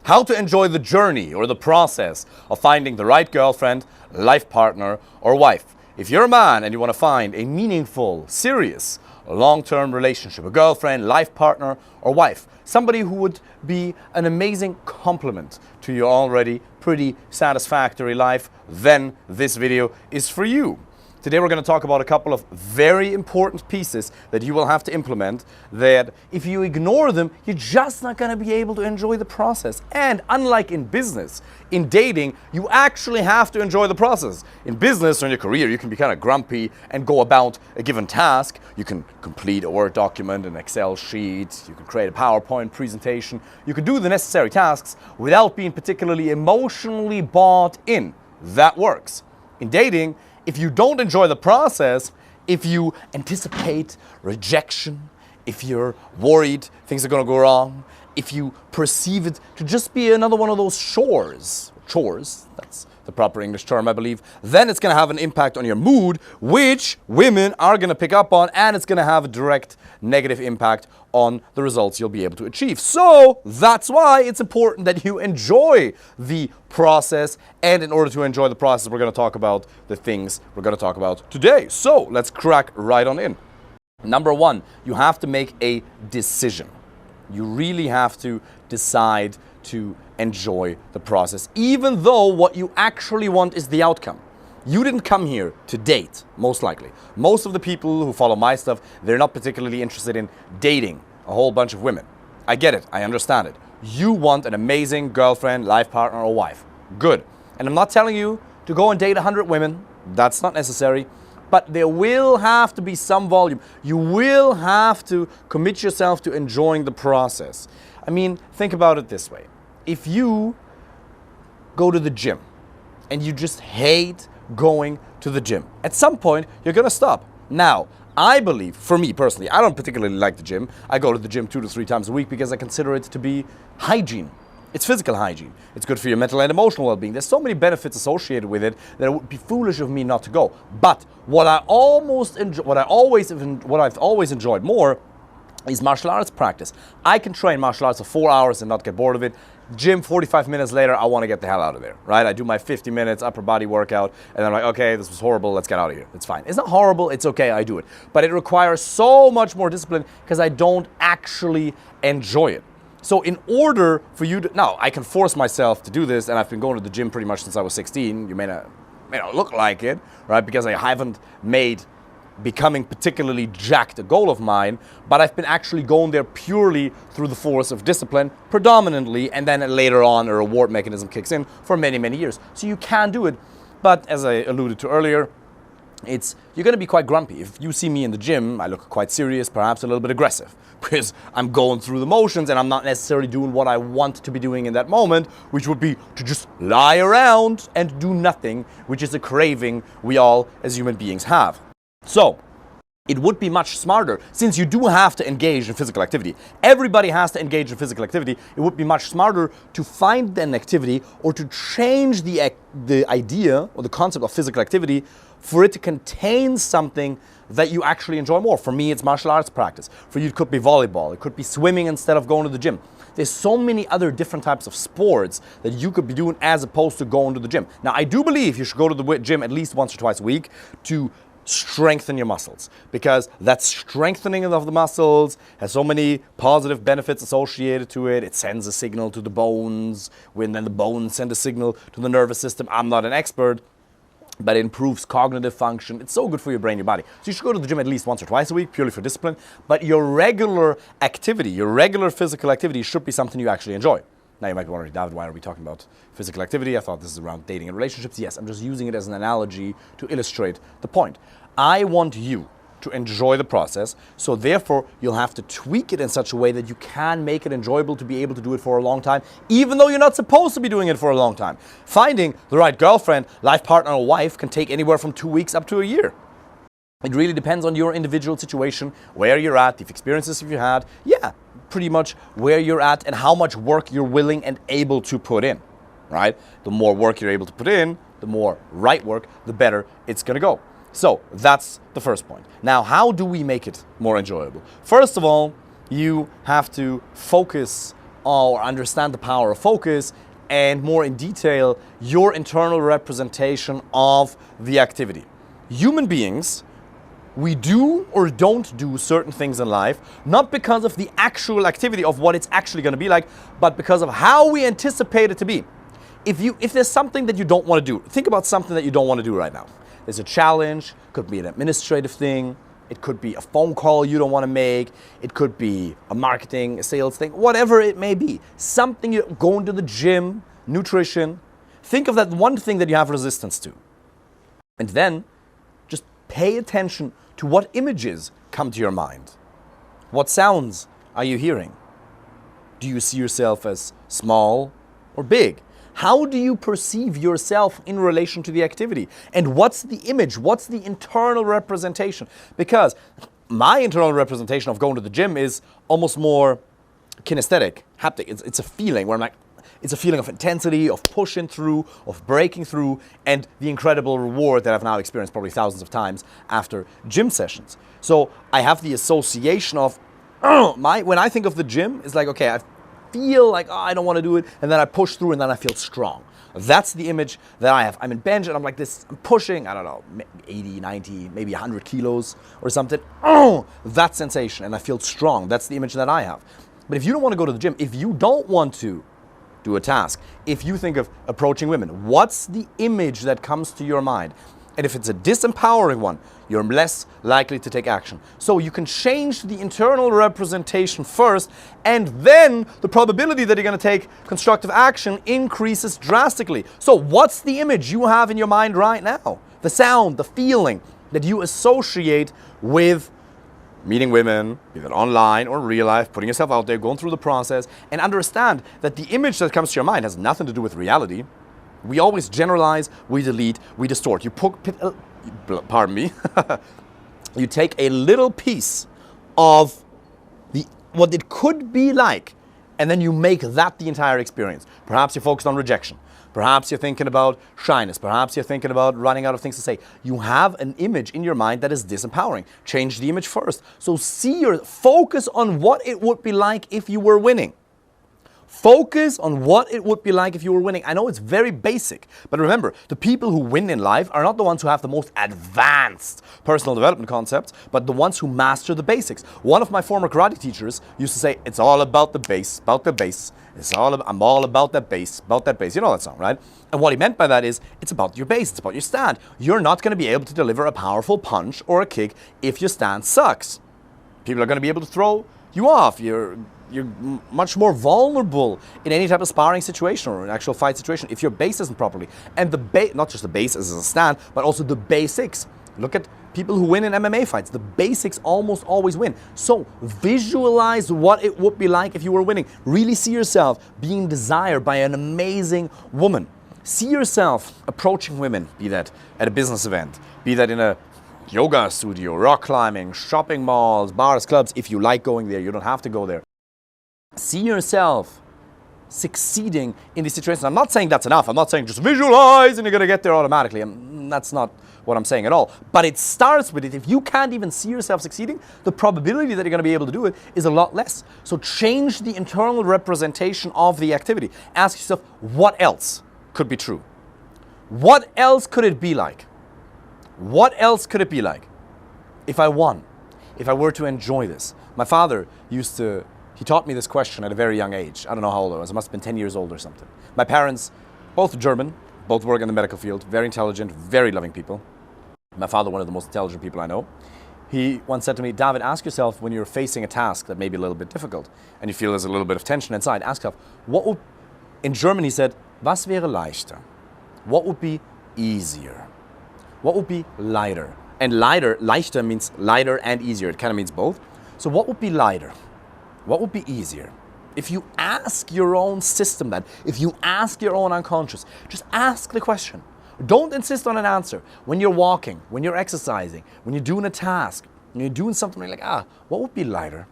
How to enjoy the journey or the process of finding the right girlfriend, life partner, or wife. If you're a man and you want to find a meaningful, serious, long-term relationship, a girlfriend, life partner, or wife, somebody who would be an amazing complement to your already pretty satisfactory life, then this video is for you. Today we're going to talk about a couple of very important pieces that you will have to implement that if you ignore them, you're just not going to be able to enjoy the process. And unlike in business, in dating, you actually have to enjoy the process. In business or in your career, you can be kind of grumpy and go about a given task. You can complete a Word document, an Excel sheet, you can create a PowerPoint presentation. You can do the necessary tasks without being particularly emotionally bought in. That works. In dating, if you don't enjoy the process, if you anticipate rejection, if you're worried things are going to go wrong, if you perceive it to just be another one of those chores, that's the proper English term, I believe, then it's going to have an impact on your mood, which women are going to pick up on, and it's going to have a direct negative impact on the results you'll be able to achieve. So that's why it's important that you enjoy the process, and in order to enjoy the process, we're going to talk about the things we're going to talk about today. So let's crack right on in. Number one, you have to make a decision. You really have to decide to enjoy the process, even though what you actually want is the outcome. You didn't come here to date, most likely. Most of the people who follow my stuff, they're not particularly interested in dating a whole bunch of women. I get it, I understand it. You want an amazing girlfriend, life partner, or wife. Good. And I'm not telling you to go and date 100 women. That's not necessary. But there will have to be some volume. You will have to commit yourself to enjoying the process. I mean, think about it this way. If you go to the gym and you just hate going to the gym, at some point you're going to stop. Now, I believe, for me personally, I don't particularly like the gym. I go to the gym 2 to 3 times a week because I consider it to be hygiene. It's physical hygiene. It's good for your mental and emotional well-being. There's so many benefits associated with it that it would be foolish of me not to go. But what I've always enjoyed more is martial arts practice. I can train martial arts for 4 hours and not get bored of it. Gym, 45 minutes later, I want to get the hell out of there, right? I do my 50 minutes upper body workout, and I'm like, okay, this was horrible, let's get out of here. It's fine. It's not horrible, it's okay, I do it. But it requires so much more discipline because I don't actually enjoy it. So in order for you to, now I can force myself to do this, and I've been going to the gym pretty much since I was 16. You may not look like it, right? Because I haven't made becoming particularly jacked a goal of mine, but I've been actually going there purely through the force of discipline, predominantly, and then later on a reward mechanism kicks in for many, many years. So you can do it, but as I alluded to earlier, you're going to be quite grumpy. If you see me in the gym, I look quite serious, perhaps a little bit aggressive, because I'm going through the motions and I'm not necessarily doing what I want to be doing in that moment, which would be to just lie around and do nothing, which is a craving we all as human beings have. So, it would be much smarter, since you do have to engage in physical activity. Everybody has to engage in physical activity. It would be much smarter to find an activity or to change the idea or the concept of physical activity for it to contain something that you actually enjoy more. For me, it's martial arts practice. For you, it could be volleyball. It could be swimming instead of going to the gym. There's so many other different types of sports that you could be doing as opposed to going to the gym. Now, I do believe you should go to the gym at least once or twice a week to strengthen your muscles, because that strengthening of the muscles has so many positive benefits associated to it. It sends a signal to the bones, when then the bones send a signal to the nervous system. I'm not an expert, but it improves cognitive function. It's so good for your brain, your body. So you should go to the gym at least once or twice a week, purely for discipline. But your regular activity, your regular physical activity should be something you actually enjoy. Now you might be wondering, David, why are we talking about physical activity? I thought this is around dating and relationships. Yes, I'm just using it as an analogy to illustrate the point. I want you to enjoy the process, so therefore you'll have to tweak it in such a way that you can make it enjoyable to be able to do it for a long time, even though you're not supposed to be doing it for a long time. Finding the right girlfriend, life partner, or wife can take anywhere from 2 weeks up to a year. It really depends on your individual situation, where you're at, the experiences you've had, pretty much where you're at and how much work you're willing and able to put in, right? The more work you're able to put in, the more right work, the better it's going to go. So that's the first point. Now, how do we make it more enjoyable? First of all, you have to focus or understand the power of focus, and more in detail, your internal representation of the activity. Human beings, we do or don't do certain things in life, not because of the actual activity of what it's actually going to be like, but because of how we anticipate it to be. If there's something that you don't want to do, think about something that you don't want to do right now. There's a challenge, could be an administrative thing, it could be a phone call you don't want to make, it could be a marketing, a sales thing, whatever it may be. Something, you're going to the gym, nutrition. Think of that one thing that you have resistance to. And then just pay attention to what images come to your mind. What sounds are you hearing? Do you see yourself as small or big? How do you perceive yourself in relation to the activity? And what's the image? What's the internal representation? Because my internal representation of going to the gym is almost more kinesthetic, haptic. It's a feeling where I'm like, it's a feeling of intensity, of pushing through, of breaking through, and the incredible reward that I've now experienced probably thousands of times after gym sessions. So I have the association of, when I think of the gym, it's like, okay, I feel like, I don't want to do it, and then I push through and then I feel strong. That's the image that I have. I'm in bench and I'm like this, I'm pushing, I don't know, 80, 90, maybe 100 kilos or something. That sensation, and I feel strong. That's the image that I have. But if you don't want to go to the gym, if you don't want to do a task, if you think of approaching women, what's the image that comes to your mind? And if it's a disempowering one, you're less likely to take action. So you can change the internal representation first, and then the probability that you're going to take constructive action increases drastically. So what's the image you have in your mind right now? The sound, the feeling that you associate with meeting women, be that online or in real life, putting yourself out there, going through the process, and understand that the image that comes to your mind has nothing to do with reality. We always generalize, we delete, we distort. You you take a little piece of what it could be like, and then you make that the entire experience. Perhaps you're focused on rejection. Perhaps you're thinking about shyness. Perhaps you're thinking about running out of things to say. You have an image in your mind that is disempowering. Change the image first. So focus on what it would be like if you were winning. Focus on what it would be like if you were winning. I know it's very basic, but remember, the people who win in life are not the ones who have the most advanced personal development concepts, but the ones who master the basics. One of my former karate teachers used to say, it's all about the base, about the base. I'm all about that base, about that base. You know that song, right? And what he meant by that is, it's about your base, it's about your stand. You're not going to be able to deliver a powerful punch or a kick if your stand sucks. People are going to be able to throw you off. You're much more vulnerable in any type of sparring situation or an actual fight situation if your base isn't properly. And not just the base as a stand, but also the basics. Look at people who win in MMA fights. The basics almost always win. So visualize what it would be like if you were winning. Really see yourself being desired by an amazing woman. See yourself approaching women, be that at a business event, be that in a yoga studio, rock climbing, shopping malls, bars, clubs. If you like going there, you don't have to go there. See yourself succeeding in these situations. I'm not saying that's enough. I'm not saying just visualize and you're going to get there automatically. That's not what I'm saying at all. But it starts with it. If you can't even see yourself succeeding, the probability that you're going to be able to do it is a lot less. So change the internal representation of the activity. Ask yourself, what else could be true? What else could it be like? What else could it be like if I won? If I were to enjoy this? My father he taught me this question at a very young age. I don't know how old I was. I must have been 10 years old or something. My parents, both German, both work in the medical field, very intelligent, very loving people. My father, one of the most intelligent people I know. He once said to me, David, ask yourself when you're facing a task that may be a little bit difficult and you feel there's a little bit of tension inside, ask yourself, in German he said, was wäre leichter? What would be easier? What would be lighter? And leichter means lighter and easier. It kind of means both. So what would be lighter? What would be easier? If you ask your own system that, if you ask your own unconscious, just ask the question. Don't insist on an answer. When you're walking, when you're exercising, when you're doing a task, when you're doing something like, what would be lighter?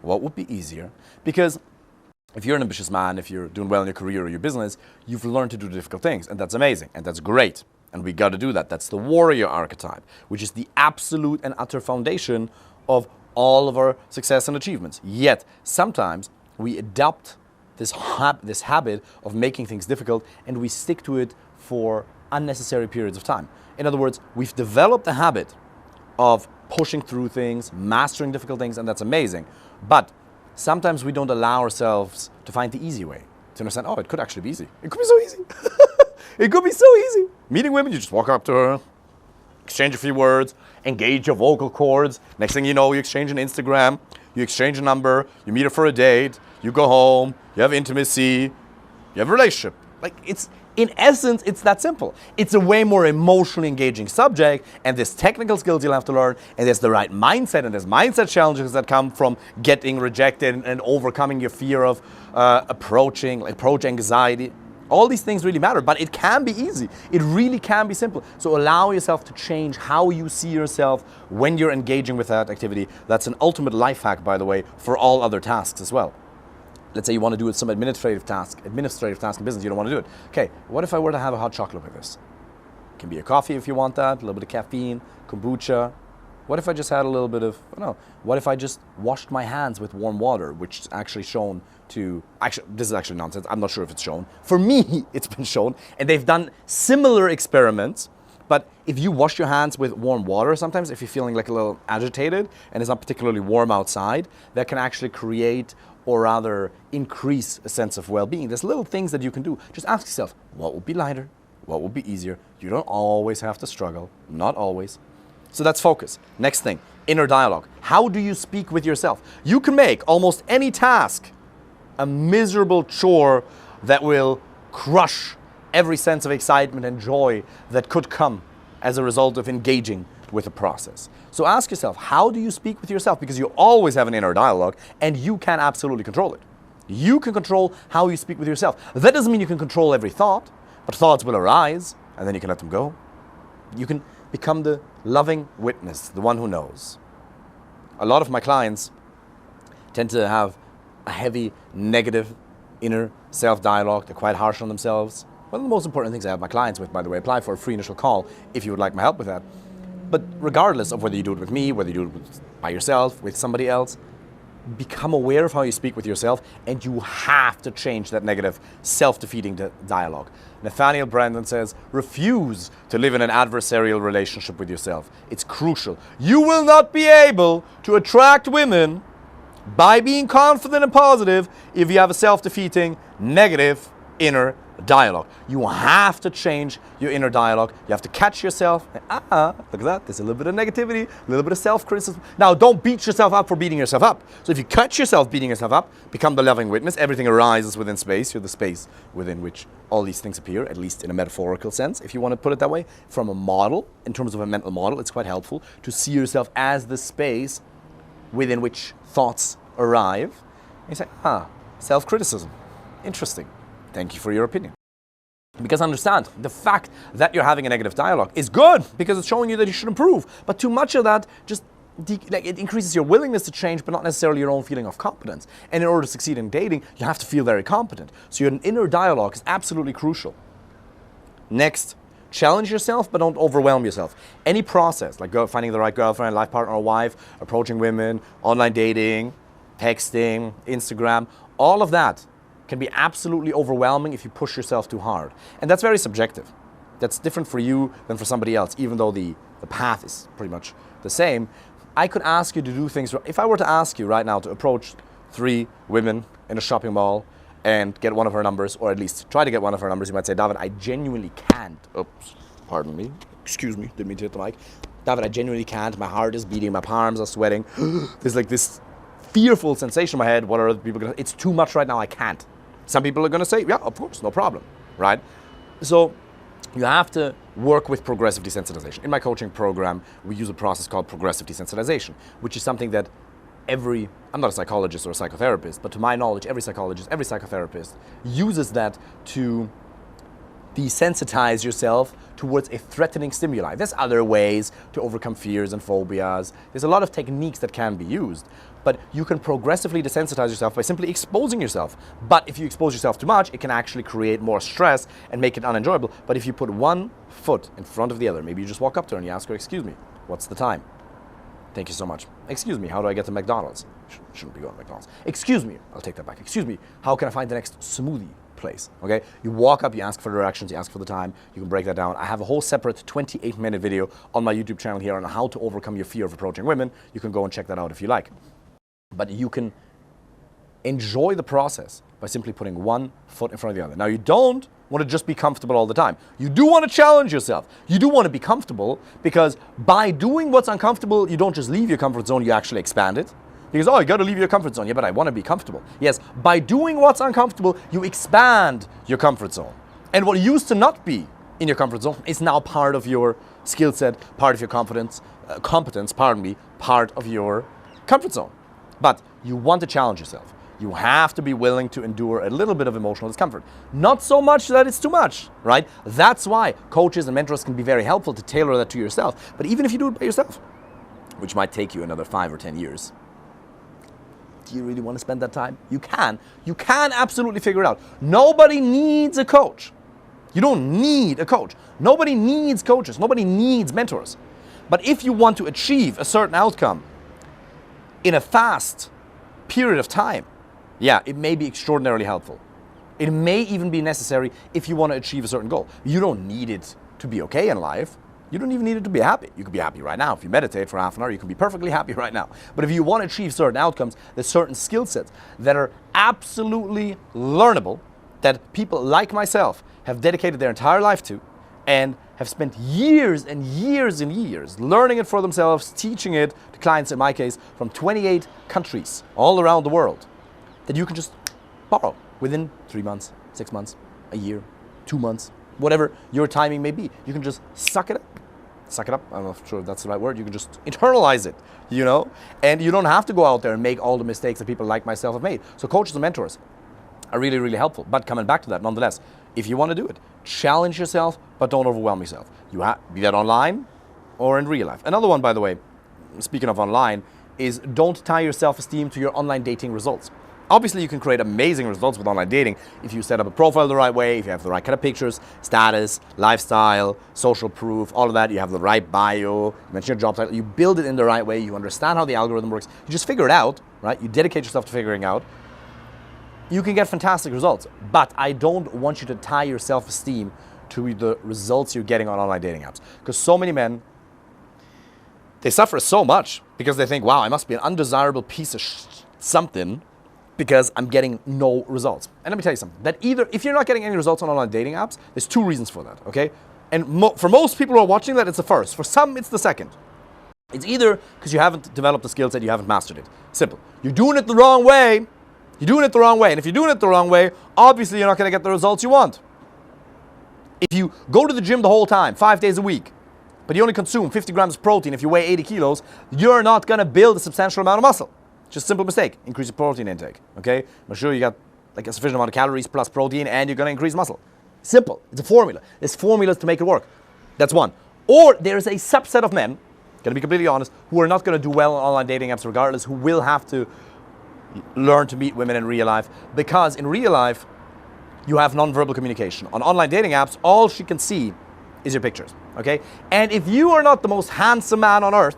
What would be easier? Because if you're an ambitious man, if you're doing well in your career or your business, you've learned to do difficult things, and that's amazing, and that's great. And we got to do that. That's the warrior archetype, which is the absolute and utter foundation of all of our success and achievements. Yet, sometimes we adopt this habit of making things difficult, and we stick to it for unnecessary periods of time. In other words, we've developed a habit of pushing through things, mastering difficult things, and that's amazing. But sometimes we don't allow ourselves to find the easy way, to understand, oh, it could actually be easy. It could be so easy. It could be so easy. Meeting women, you just walk up to her, exchange a few words, engage your vocal cords. Next thing you know, you exchange an Instagram, you exchange a number, you meet her for a date, you go home, you have intimacy, you have a relationship. Like, in essence, it's that simple. It's a way more emotionally engaging subject, and there's technical skills you'll have to learn, and there's the right mindset, and there's mindset challenges that come from getting rejected and overcoming your fear of approach anxiety. All these things really matter, but it can be easy. It really can be simple. So allow yourself to change how you see yourself when you're engaging with that activity. That's an ultimate life hack, by the way, for all other tasks as well. Let's say you want to do some administrative task in business, you don't want to do it. Okay, what if I were to have a hot chocolate with this? It can be a coffee if you want that, a little bit of caffeine, kombucha. What if I just had a little bit of, I don't know, what if I just washed my hands with warm water, which is actually shown to, this is actually nonsense, I'm not sure if it's shown. For me, it's been shown, and they've done similar experiments, but if you wash your hands with warm water sometimes, if you're feeling like a little agitated and it's not particularly warm outside, that can actually create or rather increase a sense of well-being. There's little things that you can do. Just ask yourself, what would be lighter? What would be easier? You don't always have to struggle, not always. So that's focus. Next thing, inner dialogue. How do you speak with yourself? You can make almost any task a miserable chore that will crush every sense of excitement and joy that could come as a result of engaging with a process. So ask yourself, how do you speak with yourself? Because you always have an inner dialogue, and you can absolutely control it. You can control how you speak with yourself. That doesn't mean you can control every thought, but thoughts will arise, and then you can let them go. You can become the loving witness, the one who knows. A lot of my clients tend to have a heavy negative inner self-dialogue. They're quite harsh on themselves. One of the most important things I have my clients with, by the way, apply for a free initial call if you would like my help with that. But regardless of whether you do it with me, whether you do it by yourself, with somebody else, become aware of how you speak with yourself, and you have to change that negative, self-defeating dialogue. Nathaniel Brandon says, refuse to live in an adversarial relationship with yourself. It's crucial. You will not be able to attract women by being confident and positive if you have a self-defeating, negative inner dialogue. You have to change your inner dialogue. You have to catch yourself. Look at that. There's a little bit of negativity, a little bit of self-criticism. Now, don't beat yourself up for beating yourself up. So if you catch yourself beating yourself up, become the loving witness. Everything arises within space. You're the space within which all these things appear, at least in a metaphorical sense, if you want to put it that way. From a model, in terms of a mental model, it's quite helpful to see yourself as the space within which thoughts arrive. And you say, self-criticism. Interesting. Thank you for your opinion. Because understand, the fact that you're having a negative dialogue is good because it's showing you that you should improve. But too much of that just it increases your willingness to change, but not necessarily your own feeling of competence. And in order to succeed in dating, you have to feel very competent. So your inner dialogue is absolutely crucial. Next, challenge yourself, but don't overwhelm yourself. Any process, like finding the right girlfriend, life partner or wife, approaching women, online dating, texting, Instagram, all of that can be absolutely overwhelming if you push yourself too hard. And that's very subjective. That's different for you than for somebody else, even though the path is pretty much the same. I could ask you to do things. If I were to ask you right now to approach 3 women in a shopping mall and get one of her numbers, or at least try to get one of her numbers, you might say, David, I genuinely can't. Oops, pardon me. Excuse me, didn't mean to hit the mic. David, I genuinely can't. My heart is beating, my palms are sweating. There's like this fearful sensation in my head. What are other people going to, it's too much right now, I can't. Some people are going to say, yeah, of course, no problem, right? So you have to work with progressive desensitization. In my coaching program, we use a process called progressive desensitization, which is something that I'm not a psychologist or a psychotherapist, but to my knowledge, every psychologist, every psychotherapist uses that to desensitize yourself towards a threatening stimuli. There's other ways to overcome fears and phobias. There's a lot of techniques that can be used, but you can progressively desensitize yourself by simply exposing yourself. But if you expose yourself too much, it can actually create more stress and make it unenjoyable. But if you put one foot in front of the other, maybe you just walk up to her and you ask her, excuse me, what's the time? Thank you so much. Excuse me, how do I get to McDonald's? Shouldn't be going to McDonald's. Excuse me, I'll take that back. Excuse me, how can I find the next smoothie place? Okay, you walk up, you ask for directions, you ask for the time, you can break that down. I have a whole separate 28-minute video on my YouTube channel here on how to overcome your fear of approaching women. You can go and check that out if you like. But you can enjoy the process by simply putting one foot in front of the other. Now, you don't want to just be comfortable all the time. You do want to challenge yourself. You do want to be comfortable, because by doing what's uncomfortable, you don't just leave your comfort zone, you actually expand it. Because, oh, you got to leave your comfort zone. Yeah, but I want to be comfortable. Yes, by doing what's uncomfortable, you expand your comfort zone. And what used to not be in your comfort zone is now part of your skill set, part of your competence, part of your comfort zone. But you want to challenge yourself. You have to be willing to endure a little bit of emotional discomfort. Not so much that it's too much, right? That's why coaches and mentors can be very helpful to tailor that to yourself. But even if you do it by yourself, which might take you another 5 or 10 years, do you really want to spend that time? You can. You can absolutely figure it out. Nobody needs a coach. You don't need a coach. Nobody needs coaches. Nobody needs mentors. But if you want to achieve a certain outcome in a fast period of time, yeah, it may be extraordinarily helpful. It may even be necessary if you want to achieve a certain goal. You don't need it to be okay in life. You don't even need it to be happy. You can be happy right now. If you meditate for half an hour, you can be perfectly happy right now. But if you want to achieve certain outcomes, there's certain skill sets that are absolutely learnable, that people like myself have dedicated their entire life to, and have spent years and years and years learning it for themselves, teaching it to clients, in my case, from 28 countries all around the world, that you can just borrow within 3 months, 6 months, a year, 2 months, whatever your timing may be. You can just suck it up. Suck it up, I'm not sure if that's the right word. You can just internalize it, you know? And you don't have to go out there and make all the mistakes that people like myself have made. So coaches and mentors are really, really helpful. But coming back to that, nonetheless, if you want to do it, challenge yourself, but don't overwhelm yourself. You be that online or in real life. Another one, by the way, speaking of online, is don't tie your self-esteem to your online dating results. Obviously, you can create amazing results with online dating if you set up a profile the right way, if you have the right kind of pictures, status, lifestyle, social proof, all of that. You have the right bio, you mention your job title, you build it in the right way, you understand how the algorithm works, you just figure it out, right? You dedicate yourself to figuring out. You can get fantastic results, but I don't want you to tie your self-esteem to the results you're getting on online dating apps. Because so many men, they suffer so much because they think, wow, I must be an undesirable piece of something, because I'm getting no results. And let me tell you something, that either, if you're not getting any results on online dating apps, there's 2 reasons for that, okay? And for most people who are watching that, it's the first. For some, it's the second. It's either because you haven't developed the skill set, you haven't mastered it. Simple. You're doing it the wrong way. You're doing it the wrong way. And if you're doing it the wrong way, obviously you're not gonna get the results you want. If you go to the gym the whole time, 5 days a week, but you only consume 50 grams of protein if you weigh 80 kilos, you're not gonna build a substantial amount of muscle. Just a simple mistake. Increase your protein intake, okay? Make sure you got like a sufficient amount of calories plus protein, and you're gonna increase muscle. Simple. It's a formula. There's formulas to make it work. That's one. Or there's a subset of men, gonna be completely honest, who are not gonna do well on online dating apps regardless, who will have to learn to meet women in real life, because in real life, you have nonverbal communication. On online dating apps, all she can see is your pictures, okay? And if you are not the most handsome man on earth,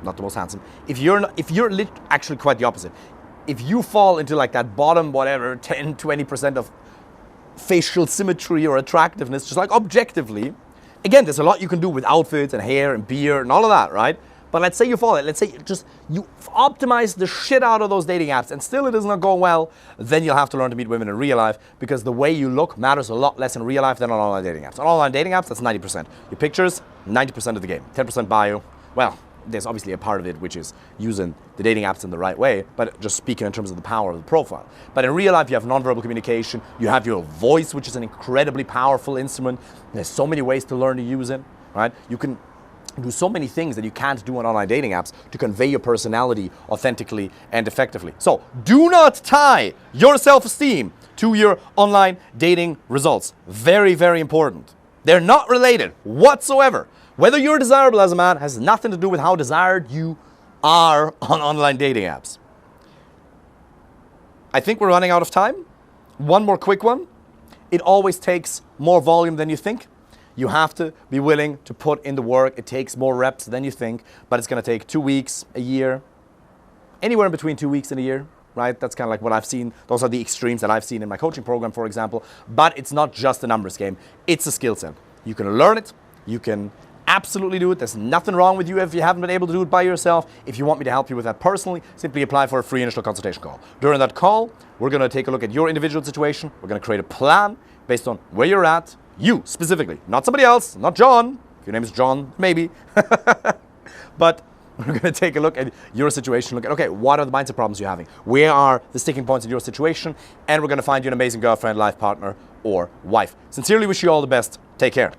not the most handsome, actually quite the opposite. If you fall into like that bottom, whatever, 10, 20% of facial symmetry or attractiveness, just like objectively, again, there's a lot you can do with outfits and hair and beard and all of that, right? But let's say you fall in, let's say you optimize the shit out of those dating apps and still it is not going well, then you'll have to learn to meet women in real life, because the way you look matters a lot less in real life than on online dating apps. On online dating apps, that's 90%. Your pictures, 90% of the game. 10% bio, well, there's obviously a part of it which is using the dating apps in the right way, but just speaking in terms of the power of the profile. But in real life, you have nonverbal communication, you have your voice, which is an incredibly powerful instrument. There's so many ways to learn to use it, right? You can do so many things that you can't do on online dating apps to convey your personality authentically and effectively. So do not tie your self-esteem to your online dating results. Very, very important. They're not related whatsoever. Whether you're desirable as a man has nothing to do with how desired you are on online dating apps. I think we're running out of time. One more quick one. It always takes more volume than you think. You have to be willing to put in the work. It takes more reps than you think, but it's going to take 2 weeks, a year, anywhere in between 2 weeks and a year, right? That's kind of like what I've seen. Those are the extremes that I've seen in my coaching program, for example. But it's not just a numbers game. It's a skill set. You can learn it. You can absolutely do it. There's nothing wrong with you if you haven't been able to do it by yourself. If you want me to help you with that personally, simply apply for a free initial consultation call. During that call, we're going to take a look at your individual situation. We're going to create a plan based on where you're at, you specifically, not somebody else, not John. If your name is John, maybe. But we're going to take a look at your situation, look at, okay, what are the mindset problems you're having? Where are the sticking points in your situation? And we're going to find you an amazing girlfriend, life partner, or wife. Sincerely wish you all the best. Take care.